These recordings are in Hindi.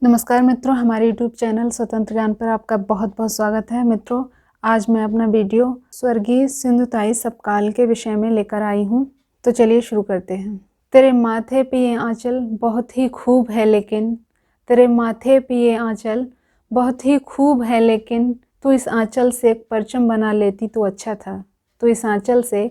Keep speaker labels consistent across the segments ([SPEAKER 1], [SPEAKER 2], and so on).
[SPEAKER 1] नमस्कार मित्रों, हमारे YouTube चैनल स्वतंत्र ज्ञान पर आपका बहुत बहुत स्वागत है। मित्रों, आज मैं अपना वीडियो स्वर्गीय सिंधुताई सपकाल के विषय में लेकर आई हूँ। तो चलिए शुरू करते हैं। तेरे माथे पे ये आंचल बहुत ही खूब है लेकिन, तेरे माथे पे ये आंचल बहुत ही खूब है लेकिन, तू इस आंचल से एक परचम बना लेती तो अच्छा था। तू इस आंचल से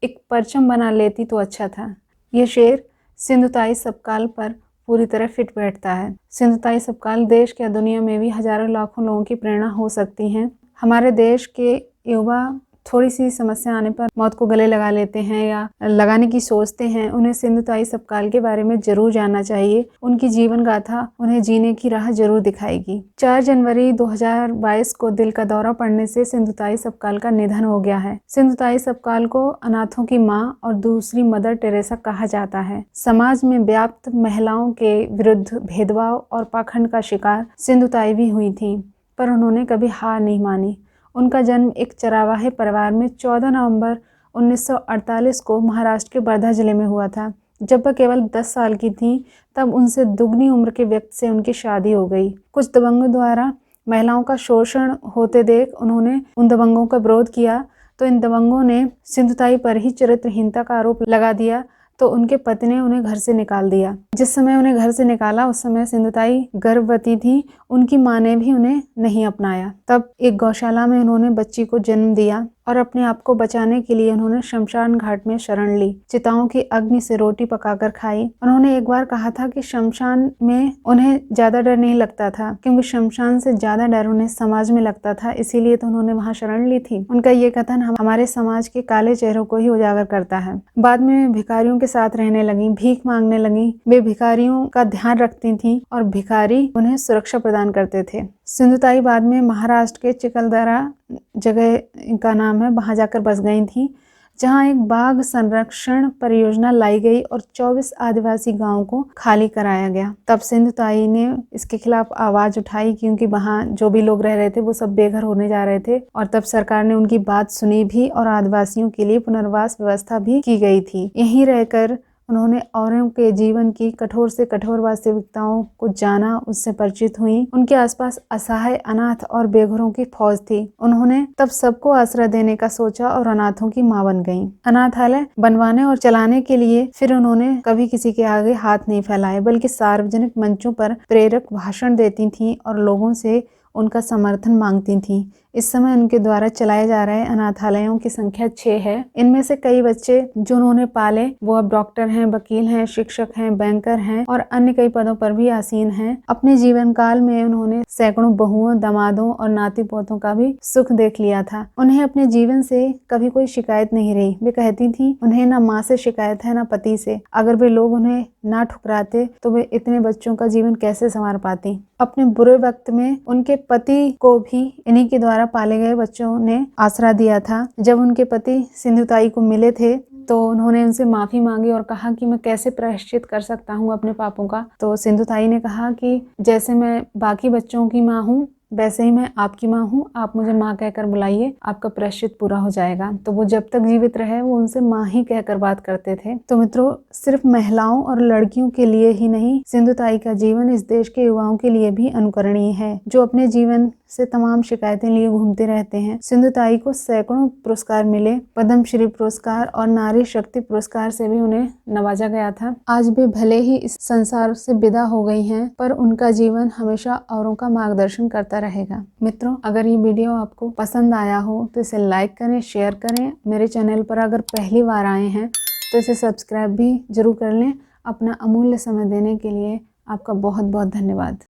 [SPEAKER 1] एक परचम बना लेती तो अच्छा था। ये शेर सिंधुताई सपकाल पर पूरी तरह फिट बैठता है। सिंधुताई सपकाल देश या दुनिया में भी हजारों लाखों लोगों की प्रेरणा हो सकती हैं। हमारे देश के युवा थोड़ी सी समस्या आने पर मौत को गले लगा लेते हैं या लगाने की सोचते हैं। उन्हें सिंधुताई सपकाल के बारे में जरूर जानना चाहिए। उनकी जीवन गाथा उन्हें जीने की राह जरूर दिखाएगी। 4 जनवरी 2022 को दिल का दौरा पड़ने से सिंधुताई सपकाल का निधन हो गया है। सिंधुताई सपकाल को अनाथों की मां और दूसरी मदर टेरेसा कहा जाता है। समाज में व्याप्त महिलाओं के विरुद्ध भेदभाव और पाखंड का शिकार सिंधुताई भी हुई थी, पर उन्होंने कभी हार नहीं मानी। उनका जन्म एक चरावाहे परिवार में 14 नवंबर 1948 को महाराष्ट्र के वर्धा जिले में हुआ था। जब वह केवल 10 साल की थी तब उनसे दुगनी उम्र के व्यक्ति से उनकी शादी हो गई। कुछ दबंगों द्वारा महिलाओं का शोषण होते देख उन्होंने उन दबंगों का विरोध किया तो इन दबंगों ने सिंधुताई पर ही चरित्रहीनता का आरोप लगा दिया, तो उनके पति ने उन्हें घर से निकाल दिया। जिस समय उन्हें घर से निकाला उस समय सिंधुताई गर्भवती थी। उनकी मां ने भी उन्हें नहीं अपनाया। तब एक गौशाला में उन्होंने बच्ची को जन्म दिया और अपने आप को बचाने के लिए उन्होंने शमशान घाट में शरण ली। चिताओं की अग्नि से रोटी पकाकर खाई। उन्होंने एक बार कहा था कि शमशान में उन्हें ज्यादा डर नहीं लगता था, क्योंकि शमशान से ज्यादा डर उन्हें समाज में लगता था, इसीलिए तो उन्होंने वहां शरण ली थी। उनका ये कथन हमारे समाज के काले चेहरों को ही उजागर करता है। बाद में भिखारियों के साथ रहने लगी, भीख मांगने लगी। वे भिखारियों का ध्यान रखती थी और भिखारी उन्हें सुरक्षा प्रदान करते थे। सिंधुताई बाद में महाराष्ट्र के चिखलदरा जगह का नाम है, वहां जाकर बस गई थी, जहां एक बाघ संरक्षण परियोजना लाई गई और 24 आदिवासी गांवों को खाली कराया गया। तब सिंधुताई ने इसके खिलाफ आवाज उठाई, क्योंकि वहां जो भी लोग रह रहे थे वो सब बेघर होने जा रहे थे। और तब सरकार ने उनकी बात सुनी भी और आदिवासियों के लिए पुनर्वास व्यवस्था भी की गई थी। यहीं रहकर उन्होंने औरों के जीवन की कठोर से कठोर वास्तविकताओं को जाना, उससे परिचित हुई। उनके आसपास असहाय, अनाथ और बेघरों की फौज थी। उन्होंने तब सबको आश्रय देने का सोचा और अनाथों की मां बन गईं। अनाथालय बनवाने और चलाने के लिए फिर उन्होंने कभी किसी के आगे हाथ नहीं फैलाए, बल्कि सार्वजनिक मंचों पर प्रेरक भाषण देती थीं और लोगों से उनका समर्थन मांगती थीं। इस समय उनके द्वारा चलाए जा रहे अनाथालयों की संख्या 6 है। इनमें से कई बच्चे जो उन्होंने पाले वो अब डॉक्टर हैं, वकील हैं, शिक्षक हैं, बैंकर हैं और अन्य कई पदों पर भी आसीन हैं। अपने जीवन काल में उन्होंने सैकड़ों बहुओं, दामादों और नाती पोतों का भी सुख देख लिया था। उन्हें अपने जीवन से कभी कोई शिकायत नहीं रही। वे कहती थी उन्हें ना माँ से शिकायत है ना पति से। अगर वे लोग उन्हें ना ठुकराते तो वे इतने बच्चों का जीवन कैसे संवार पाती। अपने बुरे वक्त में उनके पति को भी इन्हीं के द्वारा पाले गए बच्चों ने आसरा दिया था। जब उनके पति सिंधुताई को मिले थे तो उन्होंने उनसे माफी मांगी और कहा कि मैं कैसे प्रायश्चित कर सकता हूँ अपने पापों का। तो सिंधुताई ने कहा कि जैसे मैं बाकी बच्चों की माँ हूँ वैसे ही मैं आपकी माँ हूँ, आप मुझे माँ कहकर बुलाइए, आपका प्रायश्चित पूरा हो जाएगा। तो वो जब तक जीवित रहे वो उनसे माँ ही कहकर बात करते थे। तो मित्रों, सिर्फ महिलाओं और लड़कियों के लिए ही नहीं, सिंधुताई का जीवन इस देश के युवाओं के लिए भी अनुकरणीय है, जो अपने जीवन से तमाम शिकायतें लिए घूमते रहते हैं। सिंधुताई को सैकड़ों पुरस्कार मिले। पद्मश्री पुरस्कार और नारी शक्ति पुरस्कार से भी उन्हें नवाजा गया था। आज भी भले ही इस संसार से विदा हो गई हैं, पर उनका जीवन हमेशा औरों का मार्गदर्शन करता रहेगा। मित्रों, अगर ये वीडियो आपको पसंद आया हो तो इसे लाइक करें, शेयर करें। मेरे चैनल पर अगर पहली बार आए हैं तो इसे सब्सक्राइब भी जरूर कर लें। अपना अमूल्य समय देने के लिए आपका बहुत बहुत धन्यवाद।